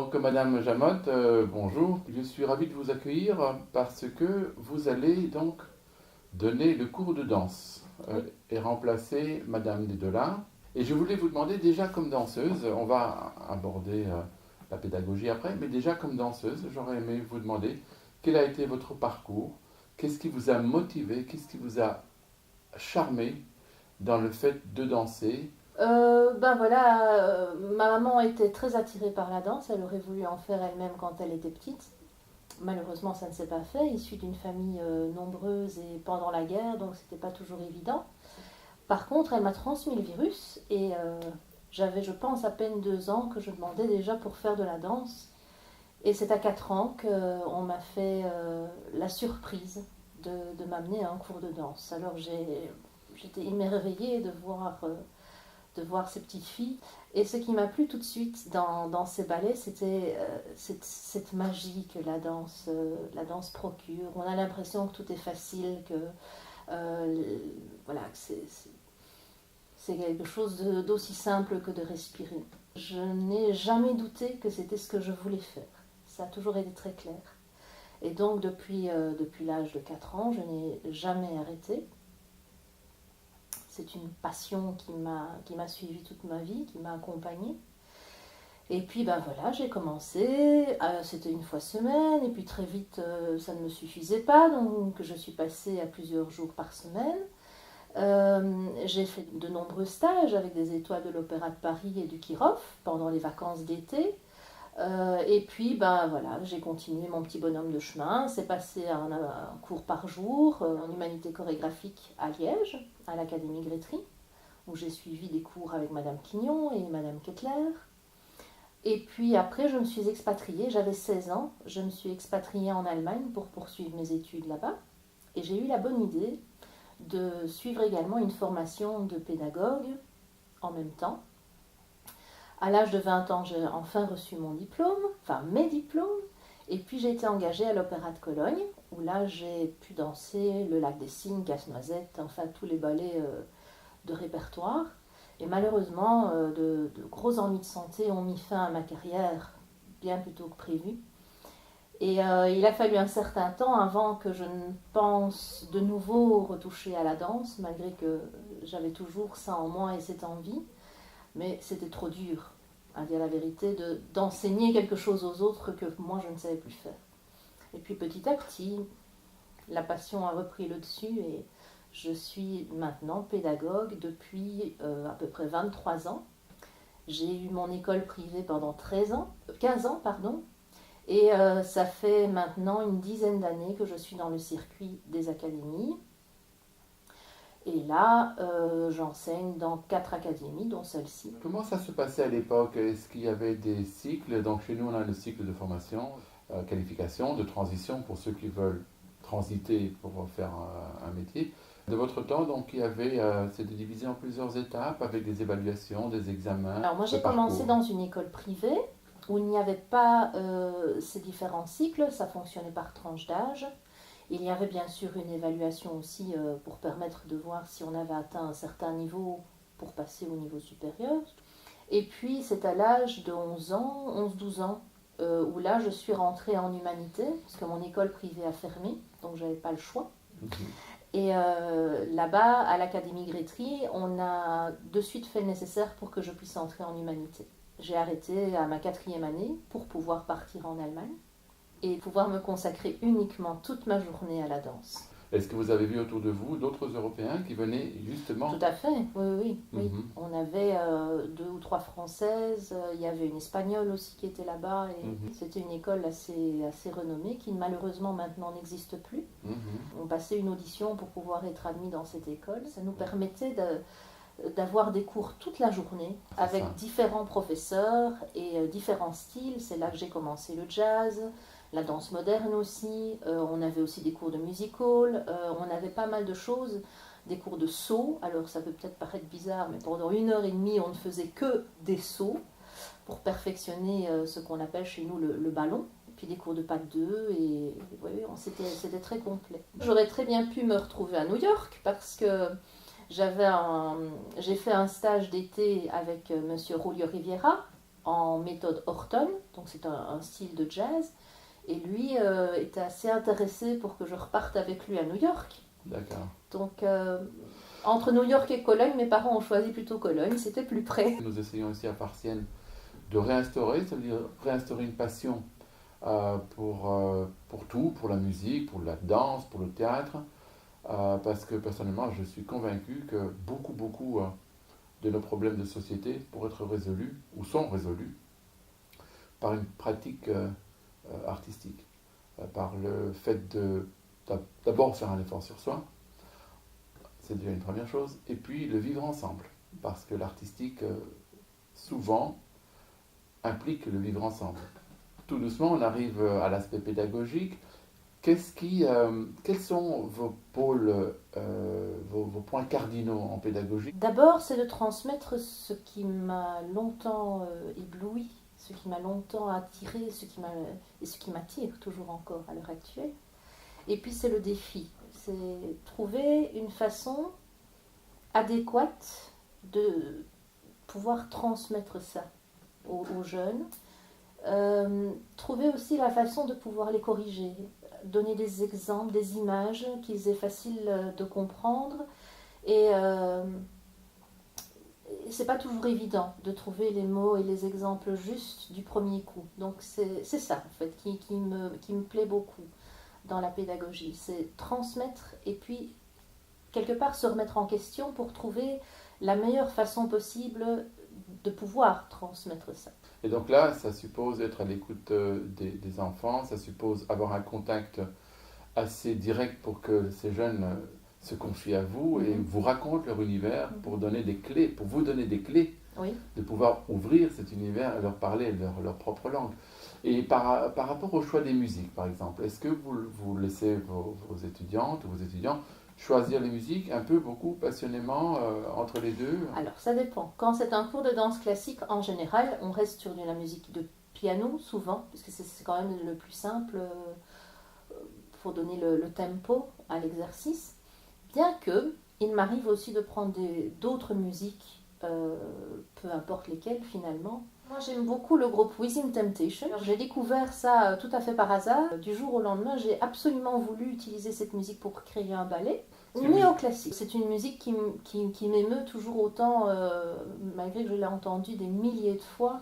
Donc, Madame Jamotte, bonjour. Je suis ravi de vous accueillir parce que vous allez donc donner le cours de danse Oui. et remplacer Madame Desdelin. Et je voulais vous demander déjà comme danseuse, on va aborder la pédagogie après, mais déjà comme danseuse, j'aurais aimé vous demander quel a été votre parcours, qu'est-ce qui vous a motivé, qu'est-ce qui vous a charmé dans le fait de danser. Ben voilà, ma maman était très attirée par la danse, elle aurait voulu en faire elle-même quand elle était petite. Malheureusement, ça ne s'est pas fait, issue d'une famille nombreuse et pendant la guerre, donc c'était pas toujours évident. Par contre, elle m'a transmis le virus et j'avais, je pense, à peine 2 ans que je demandais déjà pour faire de la danse. Et c'est à 4 ans qu'on m'a fait la surprise de m'amener à un cours de danse. Alors j'étais émerveillée de voir ces petites filles. Et ce qui m'a plu tout de suite dans ces ballets, c'était cette magie que la danse procure. On a l'impression que tout est facile, que, voilà, que c'est quelque chose d'aussi simple que de respirer. Je n'ai jamais douté que c'était ce que je voulais faire. Ça a toujours été très clair. Et donc depuis l'âge de 4 ans, je n'ai jamais arrêté. C'est une passion qui m'a suivie toute ma vie, qui m'a accompagnée. Et puis ben voilà, j'ai commencé, c'était une fois semaine, et puis très vite ça ne me suffisait pas, donc je suis passée à plusieurs jours par semaine. J'ai fait de nombreux stages avec des étoiles de l'Opéra de Paris et du Kirov pendant les vacances d'été. Et puis ben voilà, j'ai continué mon petit bonhomme de chemin. C'est passé à un cours par jour en humanité chorégraphique à Liège, à l'Académie Grétry, où j'ai suivi des cours avec Madame Quignon et Madame Kettler. Et puis après, je me suis expatriée, j'avais 16 ans, je me suis expatriée en Allemagne pour poursuivre mes études là-bas. Et j'ai eu la bonne idée de suivre également une formation de pédagogue en même temps. À l'âge de 20 ans, j'ai enfin reçu mon diplôme, enfin mes diplômes, et puis j'ai été engagée à l'Opéra de Cologne, où là j'ai pu danser le Lac des Cygnes, Casse-Noisette, enfin tous les ballets de répertoire. Et malheureusement, de gros ennuis de santé ont mis fin à ma carrière bien plus tôt que prévu. Et il a fallu un certain temps avant que je ne pense de nouveau retoucher à la danse, malgré que j'avais toujours ça en moi et cette envie. Mais c'était trop dur, à dire la vérité, d'enseigner quelque chose aux autres que moi je ne savais plus faire. Et puis petit à petit, la passion a repris le dessus et je suis maintenant pédagogue depuis à peu près 23 ans. J'ai eu mon école privée pendant 13 ans, 15 ans, pardon, et ça fait maintenant une dizaine d'années que je suis dans le circuit des académies. Et là, j'enseigne dans 4 académies, dont celle-ci. Comment ça se passait à l'époque? Est-ce qu'il y avait des cycles? Donc chez nous, on a le cycle de formation, qualification, de transition pour ceux qui veulent transiter pour faire un métier. De votre temps, donc, il y avait, c'était divisé en plusieurs étapes avec des évaluations, des examens, Alors moi, de j'ai commencé parcours. dans une école privée où il n'y avait pas ces différents cycles, ça fonctionnait par tranche d'âge. Il y avait bien sûr une évaluation aussi pour permettre de voir si on avait atteint un certain niveau pour passer au niveau supérieur. Et puis c'est à l'âge de 11 ans, 11-12 ans, où là je suis rentrée en humanité, parce que mon école privée a fermé, donc j'avais pas le choix. Mhm. Et là-bas, à l'Académie Grétry, on a de suite fait le nécessaire pour que je puisse entrer en humanité. J'ai arrêté à ma 4e année pour pouvoir partir en Allemagne et pouvoir me consacrer uniquement toute ma journée à la danse. Est-ce que vous avez vu autour de vous d'autres Européens qui venaient Tout justement? à fait, oui, oui, oui. Mhm. On avait 2 ou 3 Françaises, il y avait une Espagnole aussi qui était là-bas, et Mhm. c'était une école assez renommée qui malheureusement maintenant n'existe plus. Mhm. On passait une audition pour pouvoir être admis dans cette école. Ça nous permettait d'avoir des cours toute la journée C'est avec ça. différents professeurs et différents styles. C'est là que j'ai commencé le jazz, la danse moderne aussi. On avait aussi des cours de music hall. On avait pas mal de choses, des cours de saut. Alors ça peut peut-être paraître bizarre, mais pendant 1 heure et demie, on ne faisait que des sauts pour perfectionner ce qu'on appelle chez nous le ballon. Puis des cours de pas de deux, et ouais, c'était très complet. J'aurais très bien pu me retrouver à New York parce que j'ai fait un stage d'été avec Monsieur Julio Riviera en méthode Horton, donc c'est un style de jazz. Et lui était assez intéressé pour que je reparte avec lui à New York. D'accord. Donc, entre New York et Cologne, mes parents ont choisi plutôt Cologne, c'était plus près. Nous essayons ici à Parcienne de réinstaurer, ça veut dire réinstaurer une passion pour tout, pour la musique, pour la danse, pour le théâtre, parce que personnellement, je suis convaincu que beaucoup de nos problèmes de société pourraient être résolus, ou sont résolus, par une pratique artistique, par le fait de d'abord faire un effort sur soi, c'est déjà une première chose, et puis le vivre ensemble, parce que l'artistique, souvent, implique le vivre ensemble. Tout doucement, on arrive à l'aspect pédagogique. Quels sont vos pôles, vos points cardinaux en pédagogie? D'abord, c'est de transmettre ce qui m'a longtemps ébloui, ce qui m'a longtemps attiré, et ce qui m'attire toujours encore à l'heure actuelle. Et puis, c'est le défi. C'est trouver une façon adéquate de pouvoir transmettre ça aux jeunes. Trouver aussi la façon de pouvoir les corriger, donner des exemples, des images qu'ils aient facile de comprendre. Et c'est pas toujours évident de trouver les mots et les exemples justes du premier coup. Donc c'est ça en fait qui me plaît beaucoup dans la pédagogie. C'est transmettre et puis quelque part se remettre en question pour trouver la meilleure façon possible de pouvoir transmettre ça. Et donc là, ça suppose être à l'écoute des enfants, ça suppose avoir un contact assez direct pour que ces jeunes se confient à vous et vous racontent leur univers pour donner des clés, pour vous donner des clés Oui. de pouvoir ouvrir cet univers et leur parler leur propre langue. Et par rapport au choix des musiques, par exemple, est-ce que vous laissez vos étudiantes ou vos étudiants choisir les musiques un peu, beaucoup, passionnément, entre les deux? Alors, ça dépend. Quand c'est un cours de danse classique, en général, on reste sur de la musique de piano, souvent, puisque c'est quand même le plus simple pour donner le tempo à l'exercice. Bien que, il m'arrive aussi de prendre d'autres musiques, peu importe lesquelles finalement. Moi, j'aime beaucoup le groupe Within Temptation. Alors, j'ai découvert ça tout à fait par hasard. Du jour au lendemain, j'ai absolument voulu utiliser cette musique pour créer un ballet. Néoclassique. C'est une musique qui m'émeut toujours autant, malgré que je l'ai entendue des milliers de fois.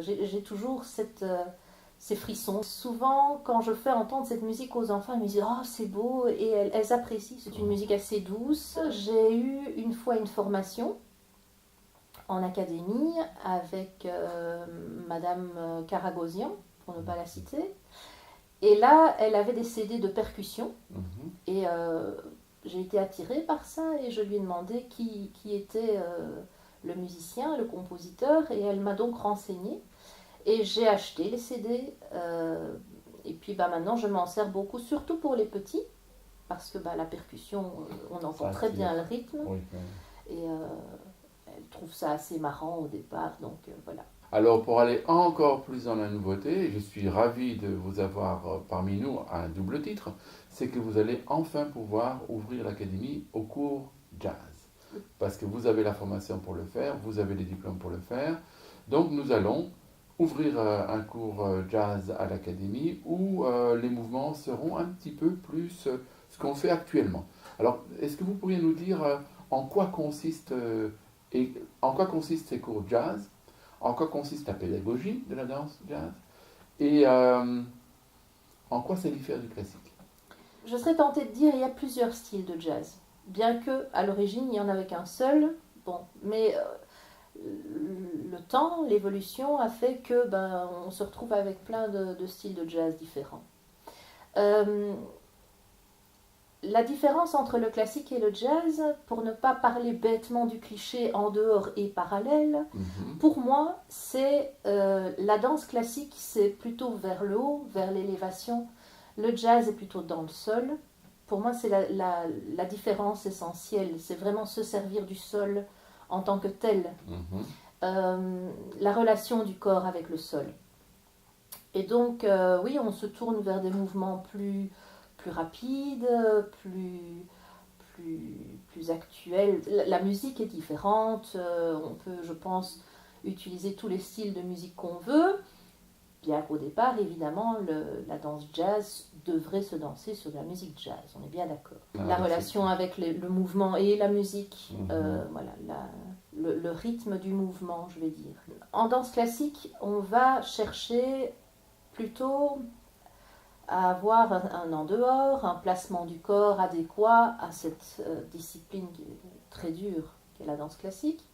J'ai toujours ces frissons. Souvent, quand je fais entendre cette musique aux enfants, ils me disent « Oh, c'est beau !» et elles apprécient. C'est une musique assez douce. J'ai eu une fois une formation en académie avec Madame Karagosian, pour ne pas la citer. Et là, elle avait des CD de percussion. Et j'ai été attirée par ça et je lui ai demandé qui était le musicien, le compositeur. Et elle m'a donc renseignée. Et j'ai acheté les CD. Et puis maintenant, je m'en sers beaucoup, surtout pour les petits. Parce que la percussion, on entend très bien le rythme. Oui. Et elle trouve ça assez marrant au départ, donc voilà. Alors, pour aller encore plus dans la nouveauté, je suis ravi de vous avoir parmi nous à un double titre, c'est que vous allez enfin pouvoir ouvrir l'académie au cours jazz. Parce que vous avez la formation pour le faire, vous avez les diplômes pour le faire. Donc, nous allons ouvrir un cours jazz à l'académie où les mouvements seront un petit peu plus ce qu'on fait actuellement. Alors, est-ce que vous pourriez nous dire en quoi consistent ces cours jazz? En quoi consiste la pédagogie de la danse jazz? Et en quoi ça diffère du classique? Je serais tentée de dire qu'il y a plusieurs styles de jazz. Bien que à l'origine, il n'y en avait qu'un seul. Bon, mais le temps, l'évolution a fait que on se retrouve avec plein de styles de jazz différents. La différence entre le classique et le jazz, pour ne pas parler bêtement du cliché en dehors et parallèle, pour moi, c'est la danse classique, c'est plutôt vers le haut, vers l'élévation. Le jazz est plutôt dans le sol. Pour moi, c'est la différence essentielle. C'est vraiment se servir du sol en tant que tel. La relation du corps avec le sol. Et donc, oui, on se tourne vers des mouvements plus rapide, plus actuel. La musique est différente. On peut, je pense, utiliser tous les styles de musique qu'on veut, bien qu'au départ, évidemment, la danse jazz devrait se danser sur de la musique jazz, on est bien d'accord. La relation avec le mouvement et la musique, voilà, le rythme du mouvement, je vais dire. En danse classique, on va chercher plutôt à avoir un en dehors, un placement du corps adéquat à cette discipline très dure qu'est la danse classique.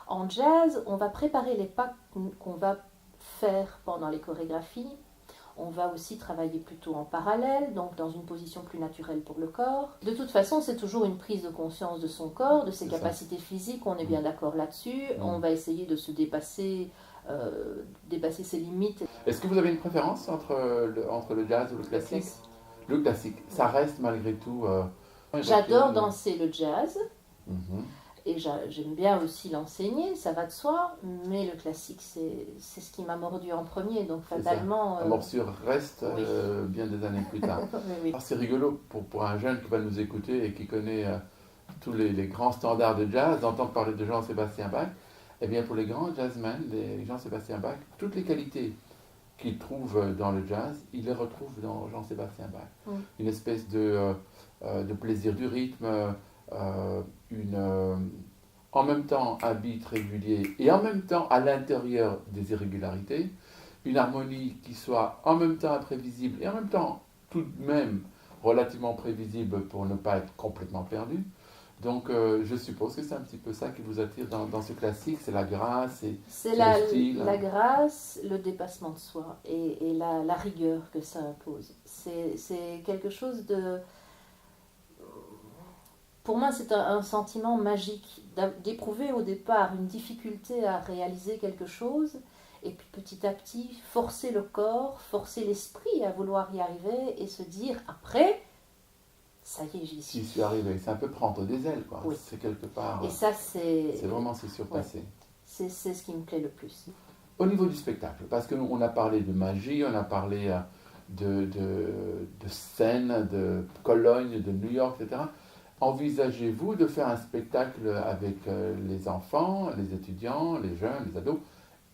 En jazz, on va préparer les pas qu'on va faire pendant les chorégraphies. On va aussi travailler plutôt en parallèle, donc dans une position plus naturelle pour le corps. De toute façon, c'est toujours une prise de conscience de son corps, de ses capacités physiques, on est bien d'accord là-dessus. On va essayer de se dépasser ses limites. Est-ce que vous avez une préférence entre le jazz ou le classique? Le classique, ça reste malgré tout... J'adore danser le jazz. Et j'aime bien aussi l'enseigner, ça va de soi, mais le classique, c'est ce qui m'a mordu en premier, donc fatalement... La morsure reste bien des années plus tard. Oui. C'est rigolo pour un jeune qui va nous écouter et qui connaît tous les grands standards de jazz, d'entendre parler de Jean-Sébastien Bach. Eh bien, pour les grands jazzmen, les Jean-Sébastien Bach, toutes les qualités qu'il trouve dans le jazz, il les retrouve dans Jean-Sébastien Bach. Une espèce de plaisir du rythme, en même temps un beat régulier et en même temps à l'intérieur des irrégularités, une harmonie qui soit en même temps imprévisible et en même temps tout de même relativement prévisible pour ne pas être complètement perdu. Donc je suppose que c'est un petit peu ça qui vous attire dans ce classique, c'est la grâce et c'est le style. La grâce, le dépassement de soi et la rigueur que ça impose. C'est quelque chose de... Pour moi, c'est un sentiment magique d'éprouver au départ une difficulté à réaliser quelque chose et puis petit à petit forcer le corps, forcer l'esprit à vouloir y arriver et se dire après, ça y est, j'y suis. J'y suis arrivé. C'est un peu prendre des ailes, quoi. Oui. C'est quelque part... Et ça, c'est vraiment se surpasser. Ouais. C'est ce qui me plaît le plus. Au niveau du spectacle, parce qu'on a parlé de magie, on a parlé de scène, de Cologne, de New York, etc. Envisagez-vous de faire un spectacle avec les enfants, les étudiants, les jeunes, les ados?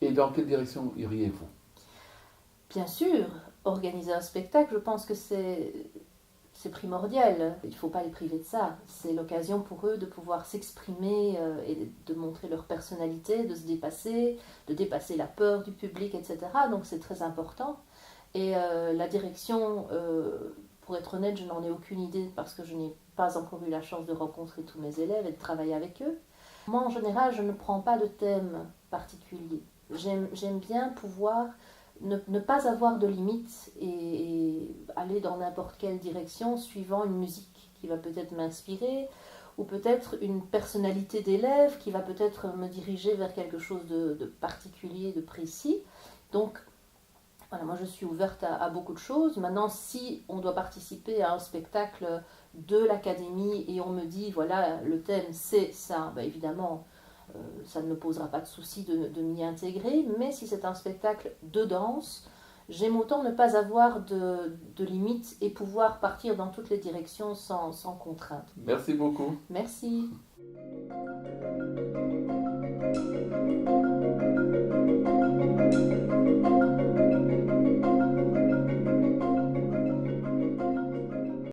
Et dans quelle direction iriez-vous? Bien sûr, organiser un spectacle, je pense que c'est primordial. Il ne faut pas les priver de ça. C'est l'occasion pour eux de pouvoir s'exprimer et de montrer leur personnalité, de se dépasser, de dépasser la peur du public, etc. Donc c'est très important. Et la direction, pour être honnête, je n'en ai aucune idée parce que je n'ai pas encore eu la chance de rencontrer tous mes élèves et de travailler avec eux. Moi, en général, je ne prends pas de thème particulier. J'aime bien pouvoir ne pas avoir de limites et aller dans n'importe quelle direction suivant une musique qui va peut-être m'inspirer ou peut-être une personnalité d'élève qui va peut-être me diriger vers quelque chose de particulier, de précis. Donc, voilà, moi je suis ouverte à beaucoup de choses. Maintenant, si on doit participer à un spectacle de l'académie et on me dit, voilà, le thème c'est ça, ben évidemment, ça ne me posera pas de souci de m'y intégrer. Mais si c'est un spectacle de danse, j'aime autant ne pas avoir de limites et pouvoir partir dans toutes les directions sans contrainte. Merci beaucoup. Merci.